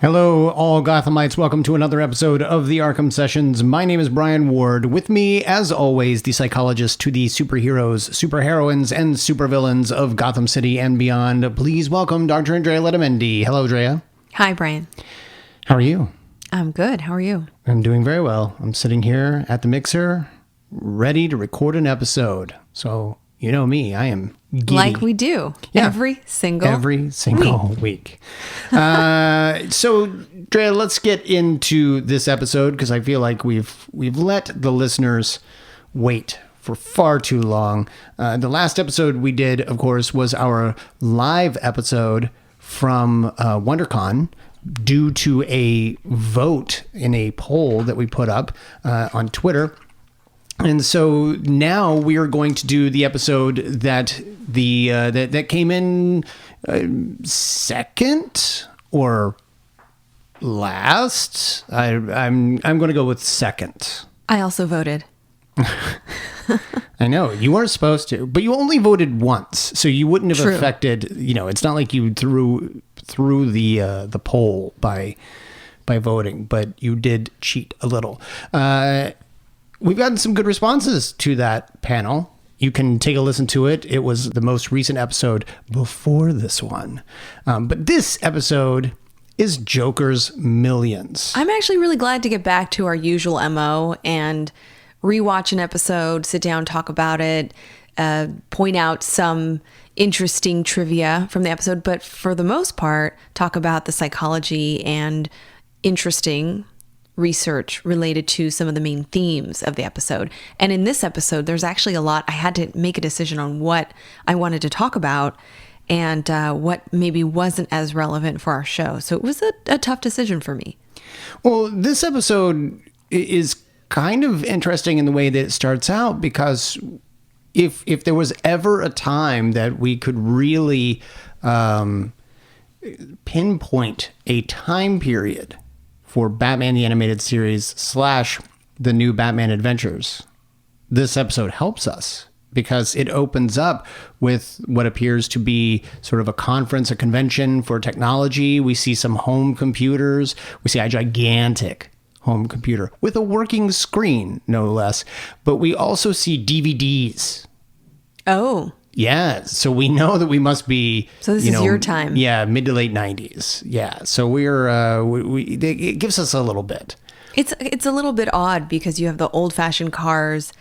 Hello, all Gothamites. Welcome to another episode of the Arkham Sessions. My name is Brian Ward. With me, as always, the psychologist to the superheroes, superheroines, and supervillains of Gotham City and beyond. Please welcome Dr. Andrea Letamendi. Hello, Andrea. Hi, Brian. How are you? I'm good. How are you? I'm doing very well. I'm sitting here at the mixer, ready to record an episode. So, you know me, I am giddy. Like we do. Yeah. Every single week. So, Drea, let's get into this episode because I feel like we've let the listeners wait for far too long. The last episode we did, of course, was our live episode from WonderCon due to a vote in a poll that we put up on Twitter. And so now we are going to do the episode that that came in second or last. I'm going to go with second. I also voted. I know you weren't supposed to, but you only voted once, so you wouldn't have True. affected. You know, it's not like you threw the poll by voting, but you did cheat a little. We've gotten some good responses to that panel. You can take a listen to it. It was the most recent episode before this one. But this episode is Joker's Millions. I'm actually really glad to get back to our usual MO and rewatch an episode, sit down, talk about it, point out some interesting trivia from the episode, but for the most part, talk about the psychology and interesting research related to some of the main themes of the episode. And in this episode, there's actually a lot. I had to make a decision on what I wanted to talk about and what maybe wasn't as relevant for our show. So it was a tough decision for me. Well, this episode is kind of interesting in the way that it starts out, because if there was ever a time that we could really pinpoint a time period for Batman the Animated Series / the new Batman Adventures, this episode helps us because it opens up with what appears to be sort of a conference, a convention for technology. We see some home computers. We see a gigantic home computer with a working screen, no less. But we also see DVDs. Oh. Yeah, so we know that we must be. So this is your time. Yeah, mid to late 90s. Yeah, so we're it gives us a little bit. It's a little bit odd because you have the old-fashioned cars,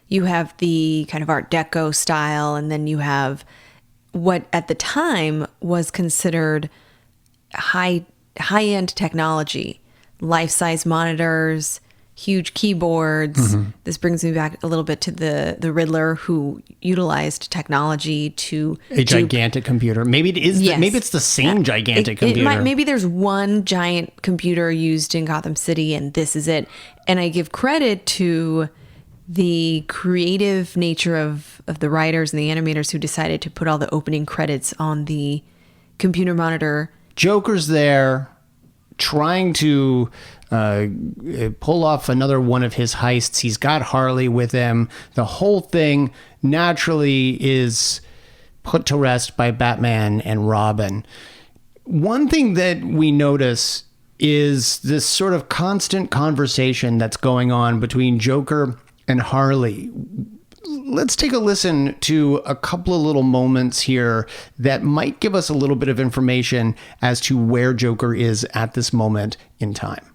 you have the kind of Art Deco style, and then you have what at the time was considered high-end technology, life-size monitors, huge keyboards. Mm-hmm. This brings me back a little bit to the Riddler, who utilized technology to a gigantic computer. Maybe it is. Yes. Maybe it's the same gigantic computer. Maybe there's one giant computer used in Gotham City, and this is it. And I give credit to the creative nature of the writers and the animators who decided to put all the opening credits on the computer monitor. Joker's there, trying to pull off another one of his heists. He's got Harley with him. The whole thing naturally is put to rest by Batman and Robin. One thing that we notice is this sort of constant conversation that's going on between Joker and Harley. Let's take a listen to a couple of little moments here that might give us a little bit of information as to where Joker is at this moment in time.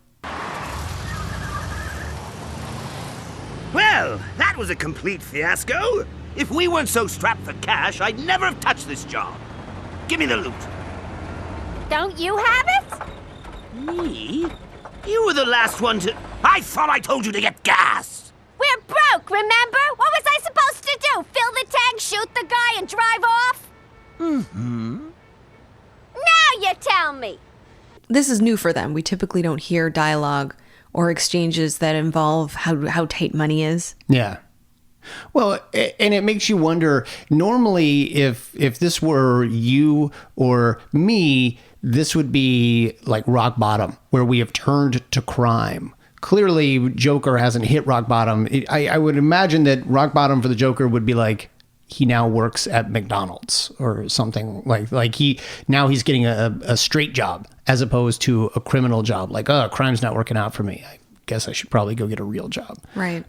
Well, that was a complete fiasco. If we weren't so strapped for cash, I'd never have touched this job. Give me the loot. Don't you have it? Me? You were the last one to... I thought I told you to get gas. We're broke, remember? What was I supposed to do? Fill the tank, shoot the guy, and drive off? Mm-hmm. Now you tell me. This is new for them. We typically don't hear dialogue or exchanges that involve how tight money is. Yeah. Well, and it makes you wonder, normally if this were you or me, this would be like rock bottom, where we have turned to crime. Clearly, Joker hasn't hit rock bottom. I would imagine that rock bottom for the Joker would be like, he now works at McDonald's or something like he's getting a straight job as opposed to a criminal job. Like, oh, crime's not working out for me. I guess I should probably go get a real job. Right.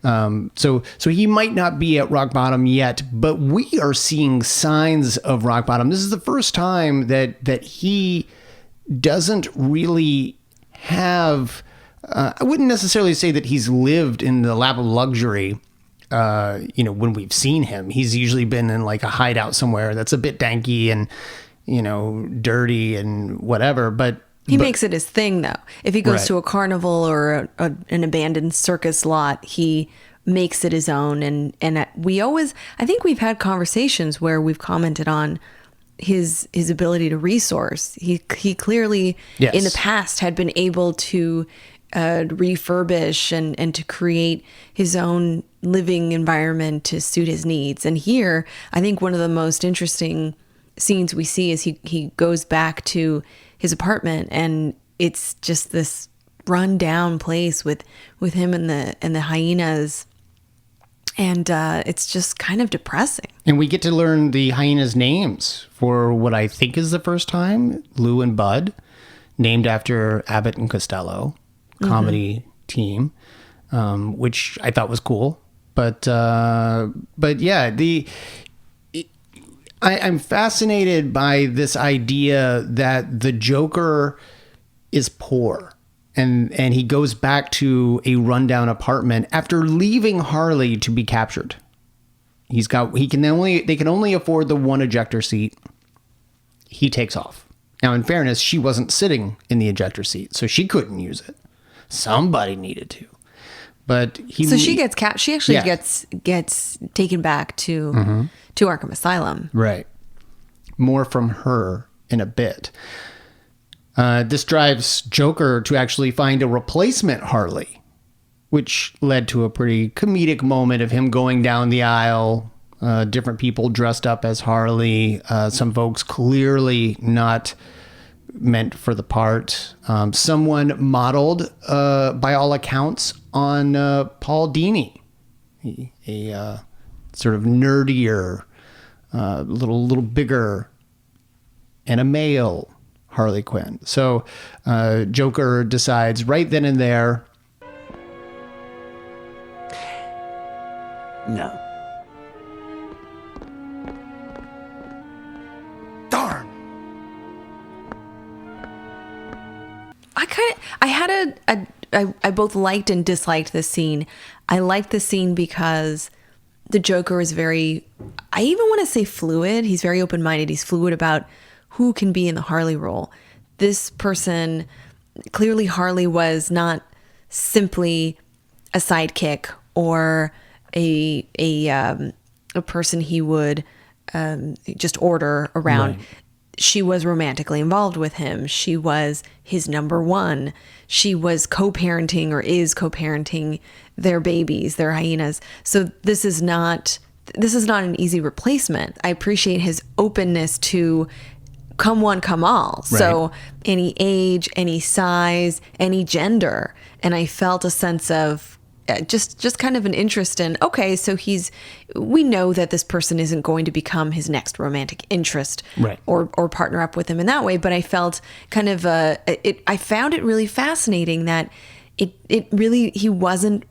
So he might not be at rock bottom yet, but we are seeing signs of rock bottom. This is the first time that he doesn't really have, I wouldn't necessarily say that he's lived in the lap of luxury. When we've seen him, he's usually been in like a hideout somewhere that's a bit danky and, dirty and whatever. But he makes it his thing, though. If he goes Right. to a carnival or an abandoned circus lot, he makes it his own. And I think we've had conversations where we've commented on his ability to resource. He clearly Yes. in the past had been able to refurbish and to create his own living environment to suit his needs. And here, I think one of the most interesting scenes we see is he goes back to his apartment, and it's just this run down place with him and the hyenas. And it's just kind of depressing. And we get to learn the hyenas' names for what I think is the first time. Lou and Bud, named after Abbott and Costello, comedy team, which I thought was cool. But yeah, I'm fascinated by this idea that the Joker is poor. And he goes back to a rundown apartment after leaving Harley to be captured. They can only afford the one ejector seat. He takes off. Now, in fairness, she wasn't sitting in the ejector seat, so she couldn't use it. Somebody needed to. But she gets she actually gets taken back to Arkham Asylum. Right. More from her in a bit. This drives Joker to actually find a replacement Harley, which led to a pretty comedic moment of him going down the aisle, different people dressed up as Harley, some folks clearly not meant for the part. Someone modeled, by all accounts, on Paul Dini, a sort of nerdier, little bigger, and a male Harley Quinn. So Joker decides right then and there, No. Darn! I both liked and disliked this scene. I liked the scene because the Joker is very, I even want to say fluid. He's very open-minded. He's fluid about who can be in the Harley role. This person, clearly Harley was not simply a sidekick or a person he would just order around. Right. She was romantically involved with him. She was his number one. She was co-parenting or is co-parenting their babies, their hyenas. So this is not an easy replacement. I appreciate his openness to come one, come all. Right. So any age, any size, any gender. And I felt a sense of just kind of an interest in, okay, so we know that this person isn't going to become his next romantic interest, right, or partner up with him in that way. But I felt kind of I found it really fascinating that he wasn't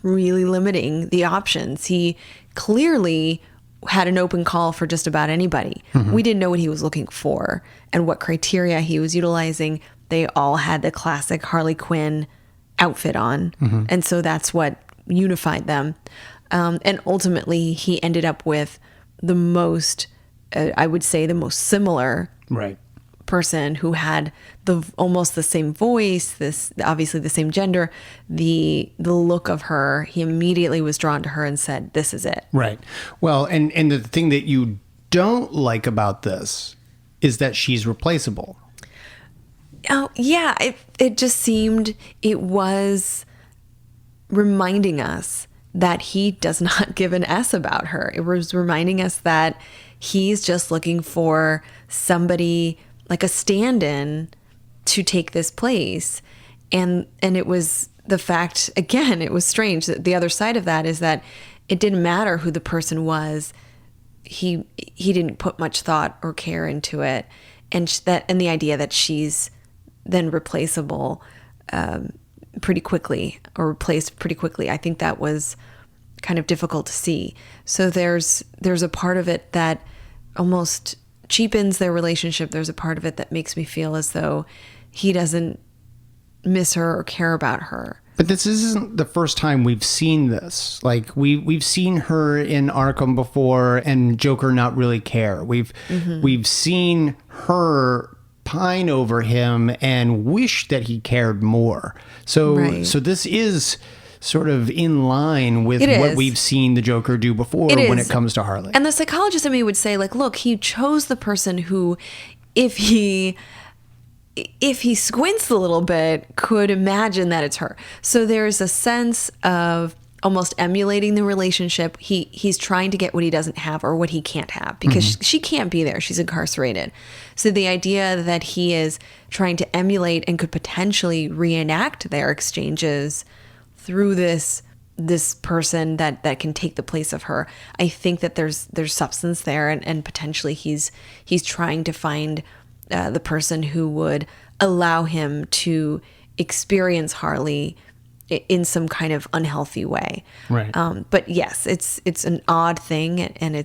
really limiting the options. He clearly had an open call for just about anybody. We didn't know what he was looking for and what criteria he was utilizing. They all had the classic Harley Quinn outfit on. And so that's what unified them. And ultimately he ended up with the most, I would say the most similar right, person who had almost the same voice, obviously the same gender, the look of her. He immediately was drawn to her and said, this is it. right. Well, and the thing that you don't like about this is that she's replaceable. Oh, yeah. It just seemed it was reminding us that he does not give an S about her. It was reminding us that he's just looking for somebody like a stand-in to take this place. And it was the fact, again, it was strange that the other side of that is that it didn't matter who the person was. he didn't put much thought or care into it, and the idea that she's then replaceable pretty quickly, or replaced pretty quickly. I think that was kind of difficult to see. So there's a part of it that almost cheapens their relationship. There's a part of it that makes me feel as though he doesn't miss her or care about her. But this isn't the first time we've seen this. Like we've seen her in Arkham before, and Joker not really care. We've seen her pine over him and wish that he cared more. So so this is sort of in line with what we've seen the Joker do before when it comes to Harley. And the psychologist in me would say, like, look, he chose the person who, if he squints a little bit, could imagine that it's her. So there's a sense of almost emulating the relationship. He's trying to get what he doesn't have or what he can't have, because she can't be there. She's incarcerated. So the idea that he is trying to emulate and could potentially reenact their exchanges through this person that can take the place of her, I think that there's substance there, and potentially he's trying to find the person who would allow him to experience Harley in some kind of unhealthy way. Right. But yes, it's an odd thing, and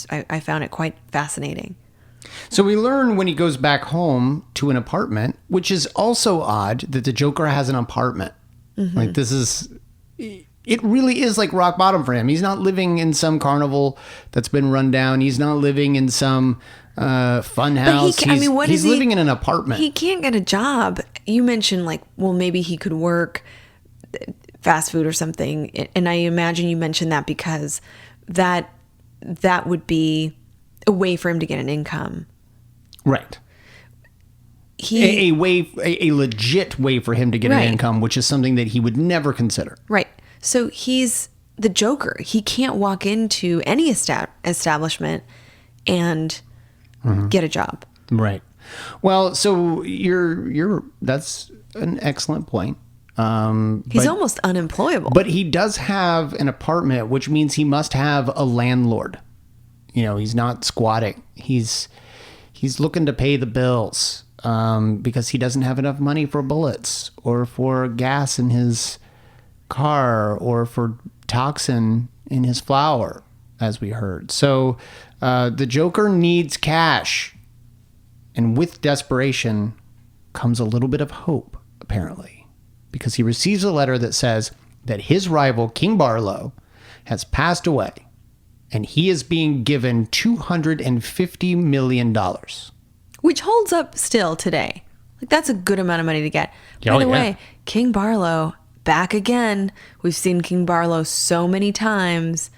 I found it quite fascinating. So we learn when he goes back home to an apartment, which is also odd that the Joker has an apartment. Like it really is like rock bottom for him. He's not living in some carnival that's been run down. He's not living in some fun house. He's living in an apartment. He can't get a job. You mentioned like, well, maybe he could work fast food or something. And I imagine you mentioned that because that would be a way for him to get an income. Right. A legit way for him to get an income, which is something that he would never consider. Right. So he's the Joker. He can't walk into any establishment and get a job. Right. Well, so that's an excellent point. He's almost unemployable. But he does have an apartment, which means he must have a landlord. You know, he's not squatting. He's looking to pay the bills. Because he doesn't have enough money for bullets or for gas in his car or for toxin in his flour, as we heard. So the Joker needs cash. And with desperation comes a little bit of hope, apparently, because he receives a letter that says that his rival, King Barlowe, has passed away and he is being given $250 million. Which holds up still today. Like, that's a good amount of money to get. By the way, King Barlowe, back again. We've seen King Barlowe so many times,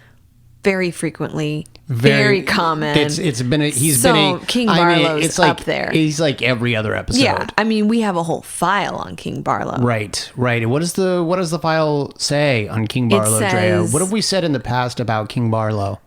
very frequently, very common. King Barlow's up there. He's like every other episode. Yeah, I mean, we have a whole file on King Barlowe. Right. And what does the file say on King Barlowe, Drea? What have we said in the past about King Barlowe?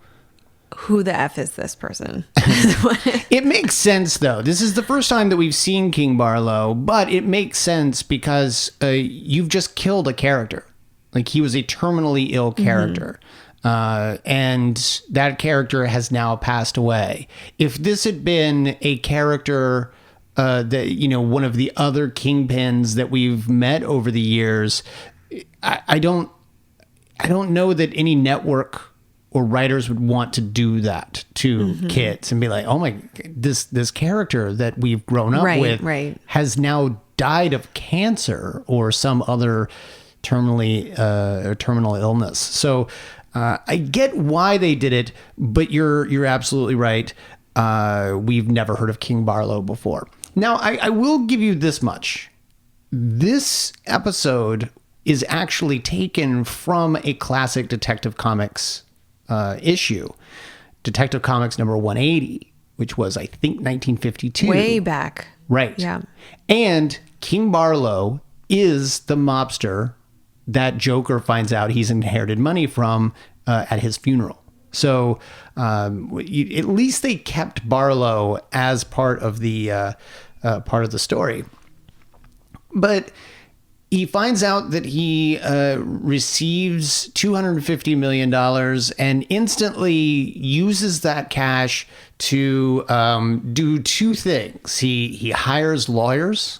Who the F is this person? It makes sense, though. This is the first time that we've seen King Barlowe, but it makes sense because you've just killed a character. Like, he was a terminally ill character. And that character has now passed away. If this had been a character that, one of the other kingpins that we've met over the years, I don't know that any network or writers would want to do that to kids and be like, oh my, this character that we've grown up with has now died of cancer or some other terminal illness. So I get why they did it, but you're absolutely right. We've never heard of King Barlowe before. Now, I will give you this much. This episode is actually taken from a classic Detective Comics issue, Detective Comics number 180, which was, I think, 1952. Way back. Right. Yeah. And King Barlowe is the mobster that Joker finds out he's inherited money from at his funeral. So at least they kept Barlowe as part of the story. But He finds out that he receives $250 million and instantly uses that cash to do two things. He hires lawyers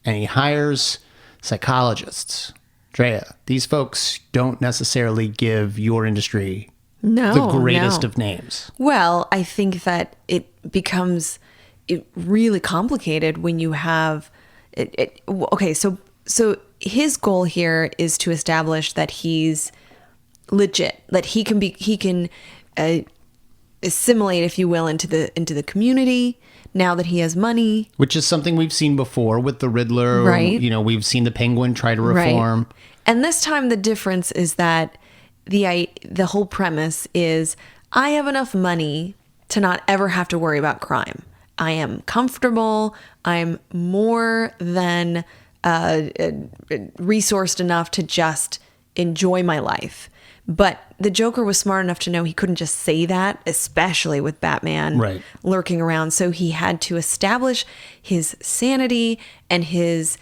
and he hires psychologists. Drea, these folks don't necessarily give your industry the greatest of names. Well, I think that it becomes really complicated when you have it. Okay, so his goal here is to establish that he's legit, that he can assimilate, if you will, into the community now that he has money, which is something we've seen before with the Riddler. Right. You know, we've seen the Penguin try to reform. Right. And this time the difference is that the whole premise is I have enough money to not ever have to worry about crime. I am comfortable. I'm more than resourced enough to just enjoy my life. But the Joker was smart enough to know he couldn't just say that, especially with Batman lurking around. So he had to establish his sanity and his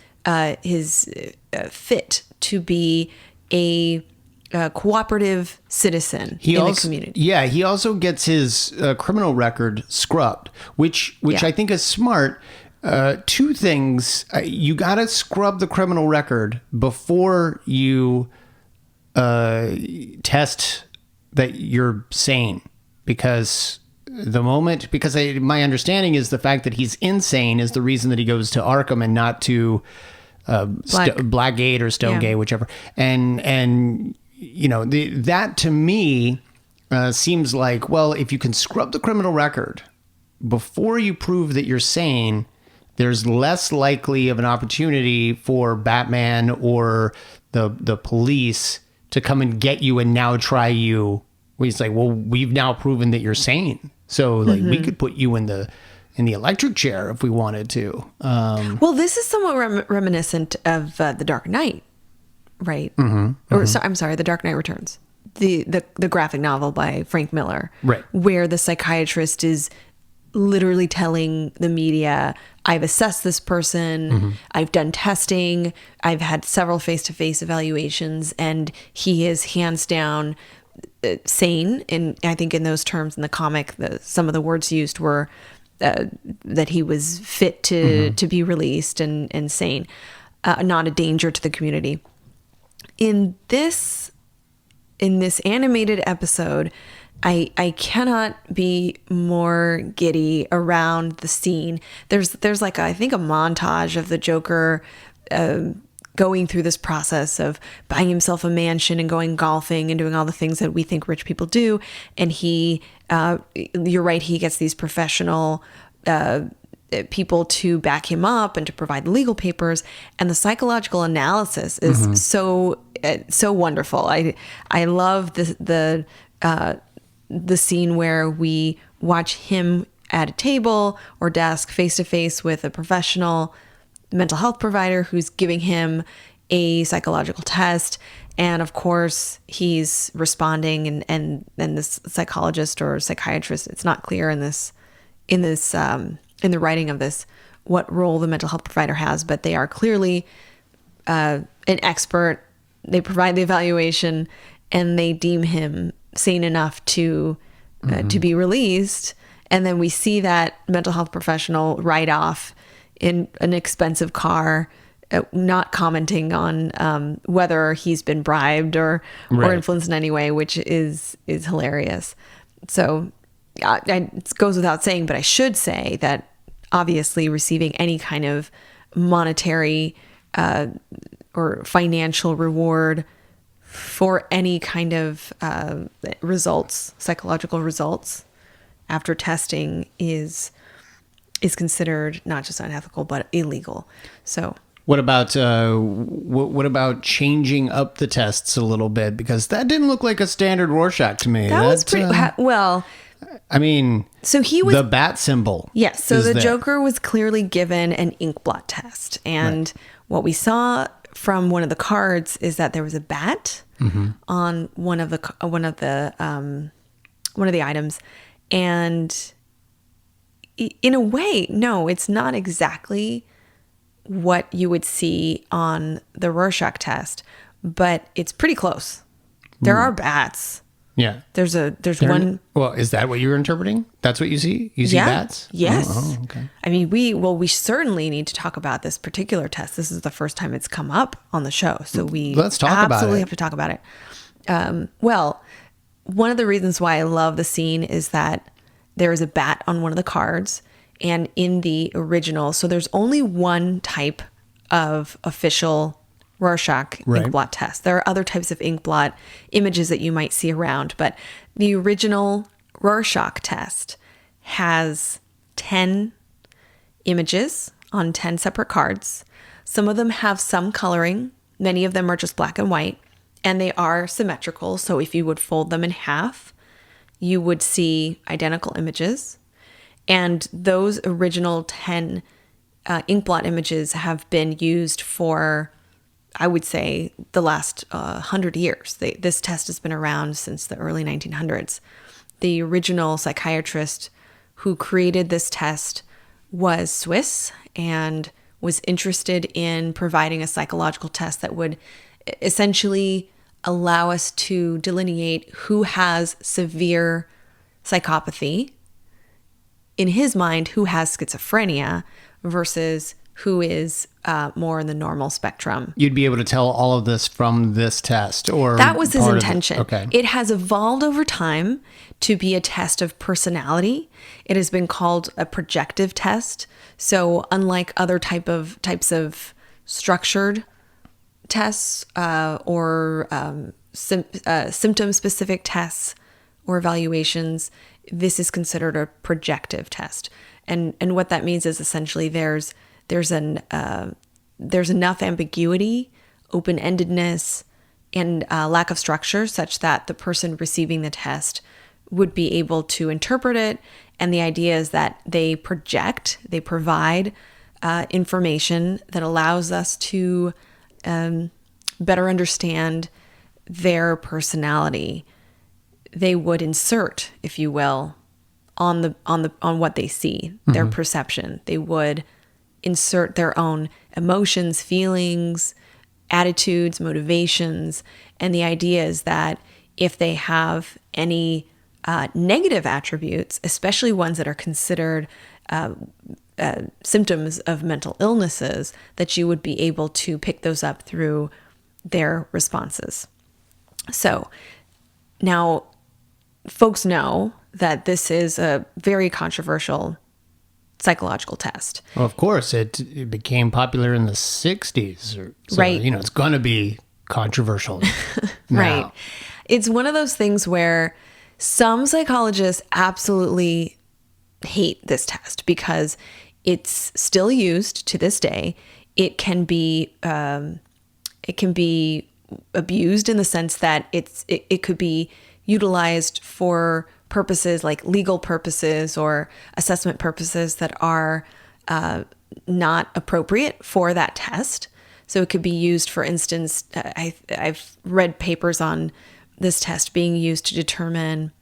fit to be a cooperative citizen in the community. Yeah, he also gets his criminal record scrubbed, which I think is smart. Two things. You got to scrub the criminal record before you test that you're sane, because my understanding is the fact that he's insane is the reason that he goes to Arkham and not to Blackgate or Stonegate, whichever. And you know, that to me seems like, well, if you can scrub the criminal record before you prove that you're sane, there's less likely of an opportunity for Batman or the police to come and get you and now try you. He's like, well, we've now proven that you're sane, so like we could put you in the electric chair if we wanted to. Well, this is somewhat reminiscent of The Dark Knight, right? I'm sorry, The Dark Knight Returns, the graphic novel by Frank Miller, right? Where the psychiatrist is literally telling the media, I've assessed this person, I've done testing, I've had several face-to-face evaluations, and he is hands down sane. And I think in those terms in the comic, some of the words used were that he was fit to be released and sane, not a danger to the community. In this animated episode, I cannot be more giddy around the scene. There's like I think a montage of the Joker going through this process of buying himself a mansion and going golfing and doing all the things that we think rich people do. And you're right, he gets these professional people to back him up and to provide the legal papers. And the psychological analysis is so wonderful. I love the scene where we watch him at a table or desk face to face with a professional mental health provider who's giving him a psychological test. And of course he's responding and this psychologist or psychiatrist, it's not clear in the writing of this, what role the mental health provider has, but they are clearly an expert. They provide the evaluation and they deem him sane enough to be released. And then we see that mental health professional ride off in an expensive car, not commenting on whether he's been bribed or influenced in any way, which is hilarious. So it goes without saying, but I should say that obviously receiving any kind of monetary or financial reward for any kind of results, psychological results after testing is considered not just unethical but illegal. So what about changing up the tests a little bit, because that didn't look like a standard Rorschach to me. That was pretty well. I mean, so he was the bat symbol. Yes, so the Joker was clearly given an Inkblot test, and what we saw from one of the cards is that there was a bat on one of the items, and in a way, no, it's not exactly what you would see on the Rorschach test, but it's pretty close. There are bats. Yeah. There's one. Well, is that what you're interpreting? That's what you see? You see bats? Yes. Oh, okay. I mean, we certainly need to talk about this particular test. This is the first time it's come up on the show. So Let's talk about it. Absolutely have to talk about it. Well, one of the reasons why I love the scene is that there is a bat on one of the cards, and in the original, so there's only one type of official Rorschach Inkblot test. There are other types of Inkblot images that you might see around, but the original Rorschach test has 10 images on 10 separate cards. Some of them have some coloring. Many of them are just black and white, and they are symmetrical. So if you would fold them in half, you would see identical images. And those original 10 Inkblot images have been used for, I would say, the last 100 years. This test has been around since the early 1900s. The original psychiatrist who created this test was Swiss and was interested in providing a psychological test that would essentially allow us to delineate who has severe psychopathy, in his mind, who has schizophrenia versus who is more in the normal spectrum. You'd be able to tell all of this from this test, or that was his part of intention. Okay. It has evolved over time to be a test of personality. It has been called a projective test. So unlike other types of structured tests or symptom-specific tests or evaluations, this is considered a projective test. And what that means is essentially there's enough ambiguity, open-endedness, and lack of structure such that the person receiving the test would be able to interpret it. And the idea is that they provide information that allows us to better understand their personality. They would insert, if you will, on what they see, their perception. They would insert their own emotions, feelings, attitudes, motivations. And the idea is that if they have any negative attributes, especially ones that are considered symptoms of mental illnesses, that you would be able to pick those up through their responses. So now folks know that this is a very controversial psychological test. Well, of course, it became popular in the 60s. So, right. It's going to be controversial. Right. It's one of those things where some psychologists absolutely hate this test because it's still used to this day. It can be abused in the sense that it could be utilized for purposes like legal purposes or assessment purposes that are not appropriate for that test. So it could be used, for instance, I've read papers on this test being used to determine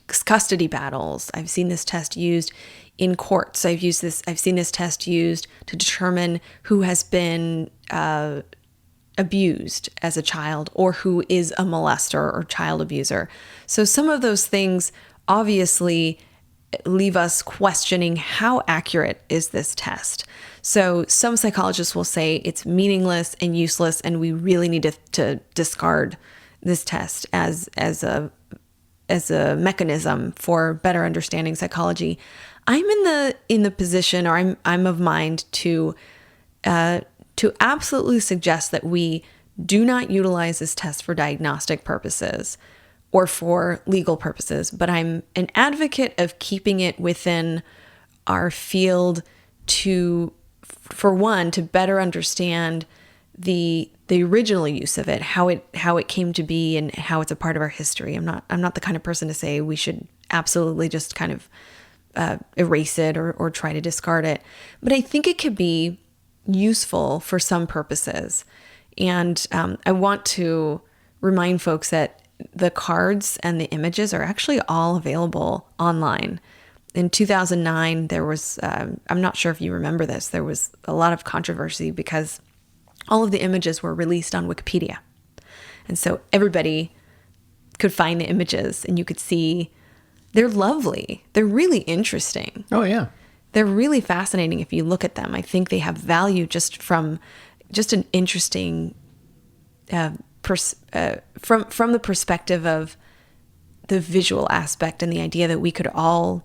custody battles. I've seen this test used in courts. I've seen this test used to determine who has been abused as a child or who is a molester or child abuser. So some of those things obviously leave us questioning how accurate is this test. So some psychologists will say it's meaningless and useless, and we really need to discard this test as a mechanism for better understanding psychology. I'm in the position, or I'm of mind to absolutely suggest that we do not utilize this test for diagnostic purposes or for legal purposes, but I'm an advocate of keeping it within our field for one, to better understand the original use of it, how it came to be, and how it's a part of our history. I'm not the kind of person to say we should absolutely just kind of erase it or try to discard it, but I think it could be useful for some purposes. And I want to remind folks that the cards and the images are actually all available online. in 2009, there was, I'm not sure if you remember this, there was a lot of controversy because all of the images were released on Wikipedia. And so everybody could find the images and you could see they're lovely. They're really interesting. Oh, yeah. They're really fascinating if you look at them. I think they have value just from just an interesting, from the perspective of the visual aspect and the idea that we could all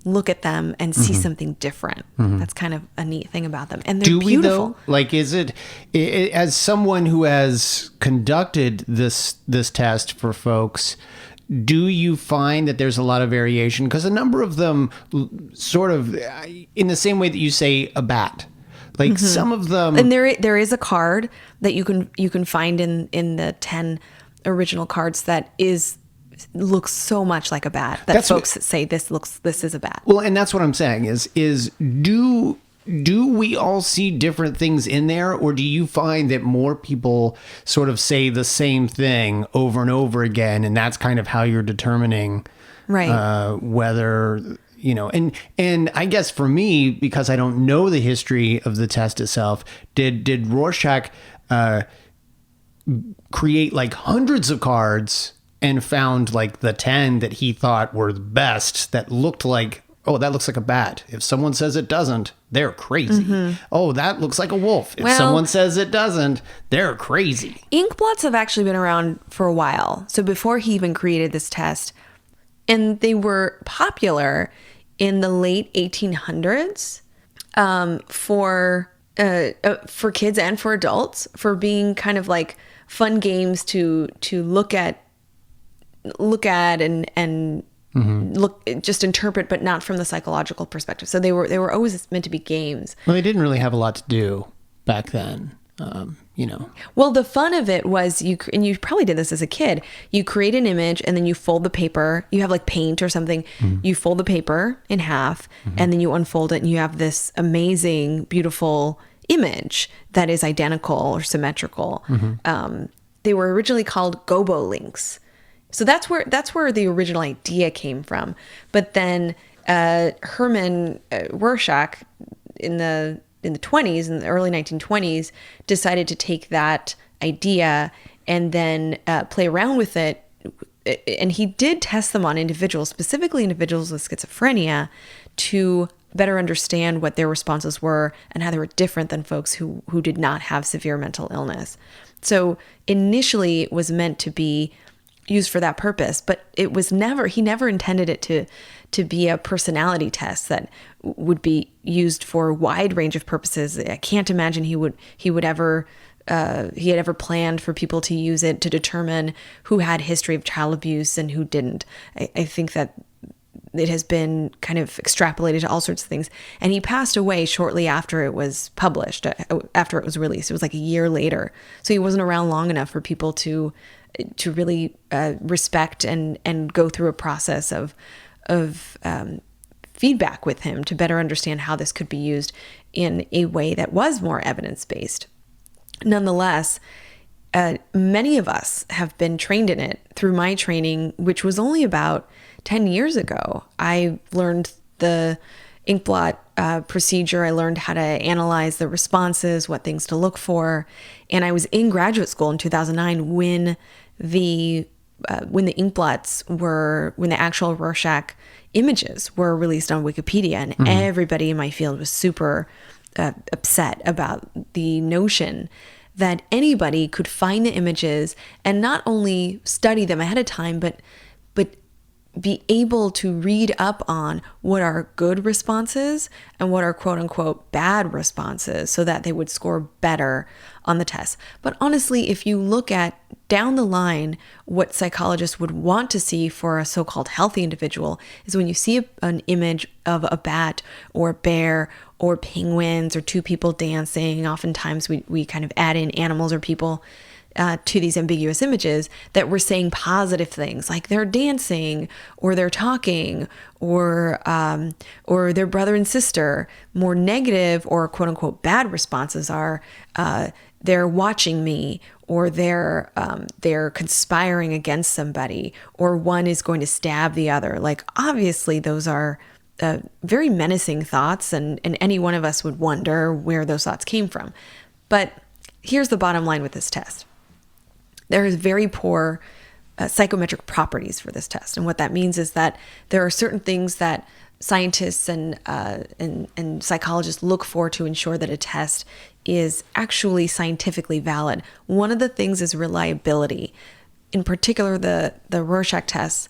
look at them and see something different. That's kind of a neat thing about them. And they're Do beautiful. we though? Like, is it as someone who has conducted this test for folks, do you find that there's a lot of variation? Because a number of them sort of in the same way that you say a bat. Like some of them, and there is a card that you can find in the 10 original cards that looks so much like a bat that folks say this is a bat. Well, and that's what I'm saying is do we all see different things in there, or do you find that more people sort of say the same thing over and over again, and that's kind of how you're determining whether, you know, and I guess for me, because I don't know the history of the test itself, did Rorschach create like hundreds of cards and found like the 10 that he thought were the best that looked like, oh, that looks like a bat. If someone says it doesn't, they're crazy. Oh, that looks like a wolf. If someone says it doesn't, they're crazy. Inkblots have actually been around for a while. So before he even created this test, and they were popular in the late 1800s for kids and for adults, for being kind of like fun games to look at and just interpret, but not from the psychological perspective. So they were always meant to be games. Well, they didn't really have a lot to do back then, you know. Well, the fun of it was and you probably did this as a kid. You create an image and then you fold the paper. You have like paint or something. You fold the paper in half and then you unfold it and you have this amazing, beautiful image that is identical or symmetrical. They were originally called gobo links. So that's where the original idea came from. But then Herman Rorschach in the 20s, in the early 1920s, decided to take that idea and then play around with it. And he did test them on individuals, specifically individuals with schizophrenia, to better understand what their responses were and how they were different than folks who did not have severe mental illness. So initially it was meant to be used for that purpose, but he never intended it to be a personality test that would be used for a wide range of purposes. I can't imagine he had ever planned for people to use it to determine who had history of child abuse and who didn't. I think that it has been kind of extrapolated to all sorts of things. And he passed away shortly after it was published, after it was released. It was like a year later. So he wasn't around long enough for people to really respect and go through a process of feedback with him to better understand how this could be used in a way that was more evidence-based. Nonetheless, many of us have been trained in it through my training, which was only about 10 years ago. I learned the Inkblot procedure. I learned how to analyze the responses, what things to look for. And I was in graduate school in 2009 when the Inkblots when the actual Rorschach images were released on Wikipedia, and everybody in my field was super upset about the notion that anybody could find the images and not only study them ahead of time, but be able to read up on what are good responses and what are quote unquote bad responses so that they would score better on the test. But honestly, if you look at down the line, what psychologists would want to see for a so-called healthy individual is when you see an image of a bat or a bear or penguins or two people dancing, oftentimes we kind of add in animals or people to these ambiguous images, that we're saying positive things like they're dancing or they're talking or their brother and sister. More negative or quote unquote bad responses are they're watching me, or they're conspiring against somebody, or one is going to stab the other. Like obviously those are very menacing thoughts, and any one of us would wonder where those thoughts came from. But here's the bottom line with this test. There is very poor psychometric properties for this test. And what that means is that there are certain things that scientists and psychologists look for to ensure that a test is actually scientifically valid. One of the things is reliability. In particular, the Rorschach test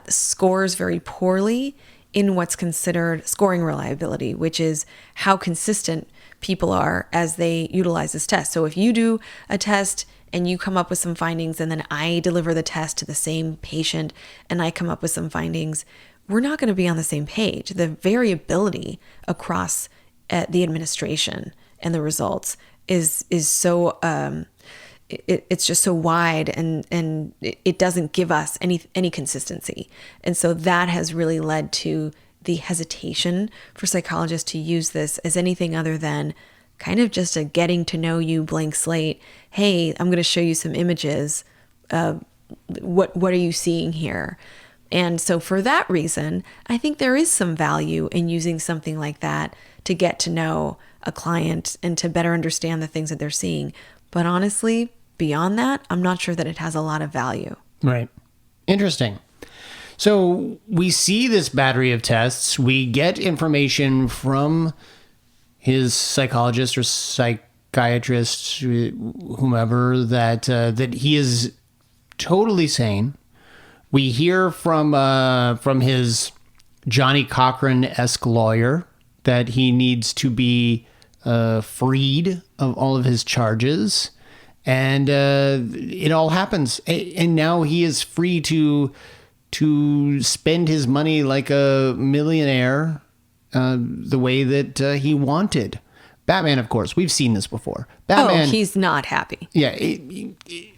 scores very poorly in what's considered scoring reliability, which is how consistent people are as they utilize this test. So if you do a test and you come up with some findings, and then I deliver the test to the same patient and I come up with some findings, we're not going to be on the same page. The variability across the administration and the results is so it's just so wide, and it doesn't give us any consistency. And so that has really led to the hesitation for psychologists to use this as anything other than kind of just a getting to know you blank slate. Hey, I'm going to show you some images. What are you seeing here? And so for that reason, I think there is some value in using something like that to get to know a client and to better understand the things that they're seeing. But honestly, beyond that, I'm not sure that it has a lot of value. Right. Interesting. So we see this battery of tests. We get information from his psychologist or psychiatrist, whomever, that he is totally sane. We hear from his Johnny Cochran-esque lawyer that he needs to be freed of all of his charges. And it all happens. And now he is free to spend his money like a millionaire the way that he wanted. Batman, of course, we've seen this before. Batman, he's not happy. Yeah.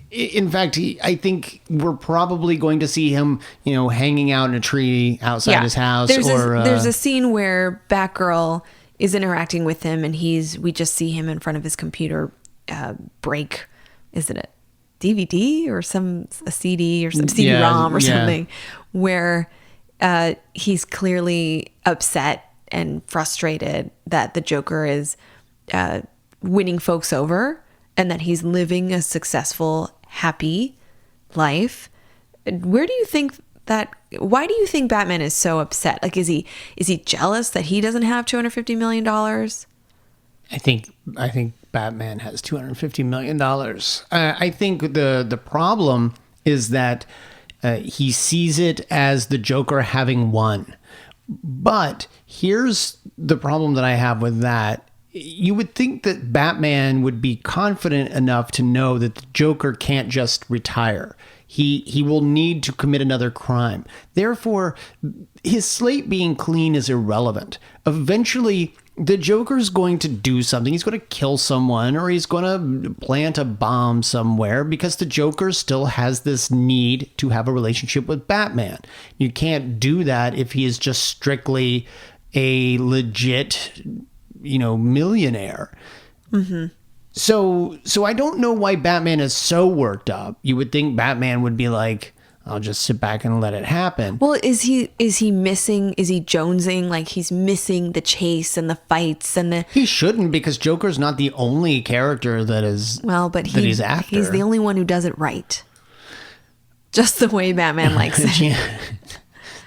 In fact, I think we're probably going to see him, hanging out in a tree outside his house. There's a scene where Batgirl is interacting with him, and we just see him in front of his computer break. Is it a DVD or a CD or some CD-ROM or something, where he's clearly upset and frustrated that the Joker is winning folks over and that he's living a successful, happy life. Why do you think Batman is so upset? Like, is he jealous that he doesn't have $250 million? I think Batman has $250 million. I think the problem is that he sees it as the Joker having won. But here's the problem that I have with that. You would think that Batman would be confident enough to know that the Joker can't just retire. He will need to commit another crime. Therefore, his slate being clean is irrelevant. Eventually, the Joker's going to do something. He's going to kill someone, or he's going to plant a bomb somewhere, because the Joker still has this need to have a relationship with Batman. You can't do that if he is just strictly a legit, millionaire. Mm-hmm. So I don't know why Batman is so worked up. You would think Batman would be like, I'll just sit back and let it happen. Well, is he jonesing? Like, he's missing the chase and the fights and the... He shouldn't, because Joker's not the only character that is... Well, but he's after. He's the only one who does it right. Just the way Batman likes it. Yeah,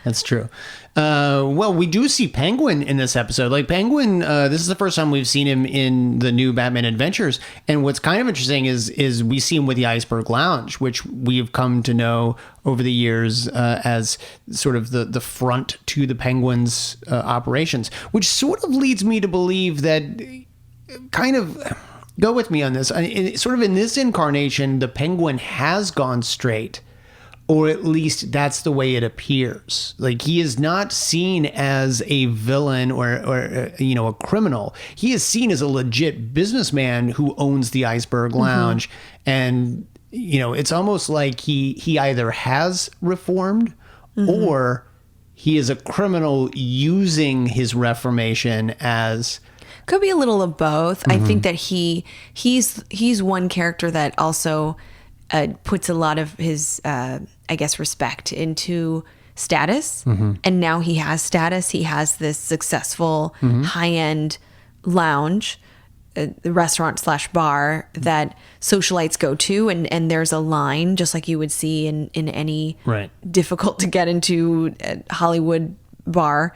that's true. Well, we do see Penguin in this episode. Like, Penguin, this is the first time we've seen him in the new Batman Adventures. And what's kind of interesting is we see him with the Iceberg Lounge, which we've come to know over the years as sort of the front to the Penguin's operations, which sort of leads me to believe that, kind of, go with me on this, sort of in this incarnation, the Penguin has gone straight. Or at least that's the way it appears. Like, he is not seen as a villain or a criminal. He is seen as a legit businessman who owns the Iceberg Lounge. Mm-hmm. And, it's almost like he either has reformed, mm-hmm. or he is a criminal using his reformation as... Could be a little of both. Mm-hmm. I think that he's one character that also... puts a lot of his, respect into status. And now he has status. He has this successful high-end lounge, the restaurant / bar that socialites go to. And there's a line just like you would see in any difficult to get into Hollywood bar.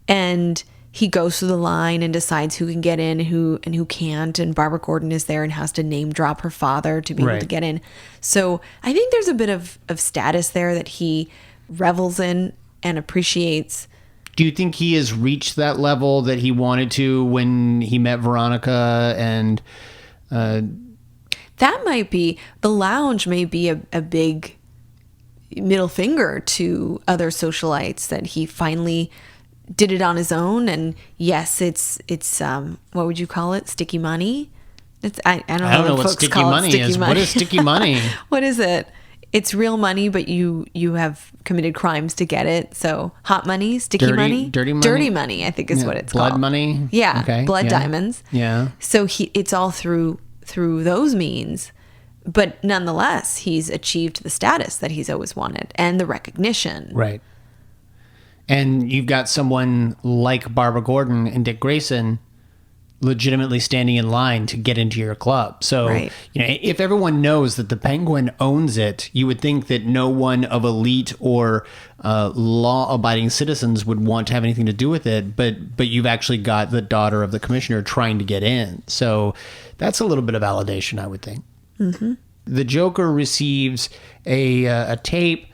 And he goes through the line and decides who can get in and who can't. And Barbara Gordon is there and has to name drop her father to be able to get in. So I think there's a bit of status there that he revels in and appreciates. Do you think he has reached that level that he wanted to when he met Veronica? And that might be, the lounge may be a big middle finger to other socialites that he finally did it on his own. And yes, it's what would you call it? Sticky money? I don't know what sticky money is. What is sticky money? What is it? It's real money, but you have committed crimes to get it. So hot money, sticky money, dirty money, dirty money, I think is what it's called. Blood money. Yeah, okay. blood diamonds. Yeah. So it's all through those means, but nonetheless, he's achieved the status that he's always wanted and the recognition. Right. And you've got someone like Barbara Gordon and Dick Grayson legitimately standing in line to get into your club. So, if everyone knows that the Penguin owns it, you would think that no one of elite or law-abiding citizens would want to have anything to do with it. But you've actually got the daughter of the commissioner trying to get in. So that's a little bit of validation, I would think. The Joker receives a tape,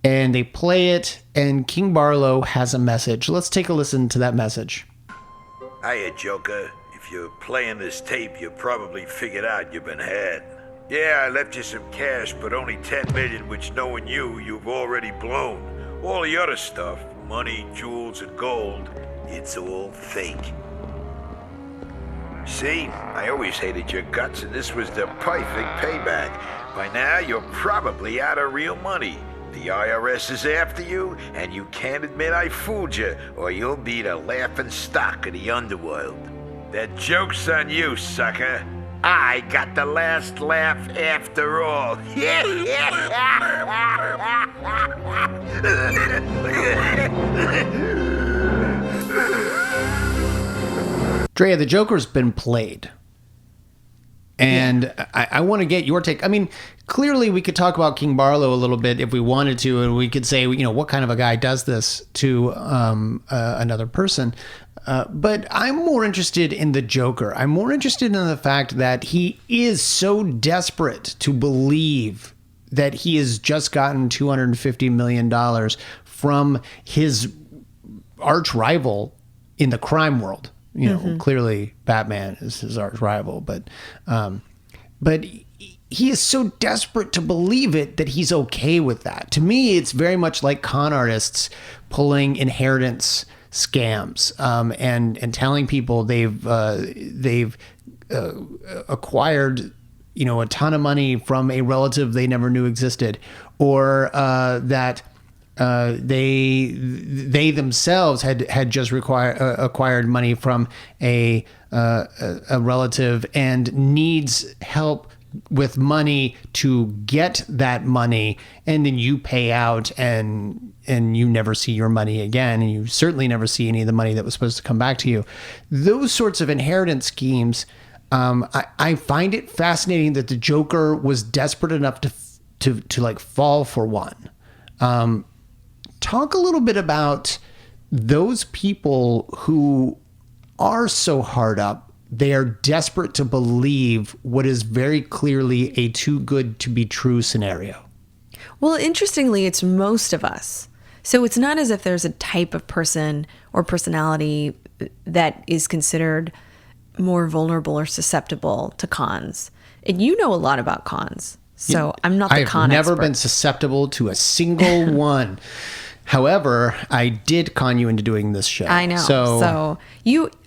and they play it, and King Barlowe has a message. Let's take a listen to that message. Hiya, Joker. If you're playing this tape, you probably figured out you've been had. Yeah, I left you some cash, but only 10 million, which knowing you've already blown. All the other stuff, money, jewels, and gold, it's all fake. See, I always hated your guts, and this was the perfect payback. By now, you're probably out of real money. The IRS is after you, and you can't admit I fooled you, or you'll be the laughing stock of the underworld. That joke's on you, sucker. I got the last laugh after all. Drea, the Joker's been played. And I want to get your take. I mean, clearly we could talk about King Barlowe a little bit if we wanted to, and we could say, what kind of a guy does this to another person. But I'm more interested in the Joker. I'm more interested in the fact that he is so desperate to believe that he has just gotten $250 million from his arch rival in the crime world. Clearly Batman is his arch rival, but he is so desperate to believe it that he's okay with that. To me, it's very much like con artists pulling inheritance scams and telling people they've acquired a ton of money from a relative they never knew existed, or that they themselves had just acquired money from a relative and needs help with money to get that money, and then you pay out and you never see your money again, and you certainly never see any of the money that was supposed to come back to you. Those sorts of inheritance schemes, I find it fascinating that the Joker was desperate enough to like fall for one. Talk a little bit about those people who are so hard up. They are desperate to believe what is very clearly a too good to be true scenario. Well, interestingly, it's most of us. So it's not as if there's a type of person or personality that is considered more vulnerable or susceptible to cons. And you know a lot about cons. So I'm not the con expert. I've never been susceptible to a single one. However, I did con you into doing this show. I know. So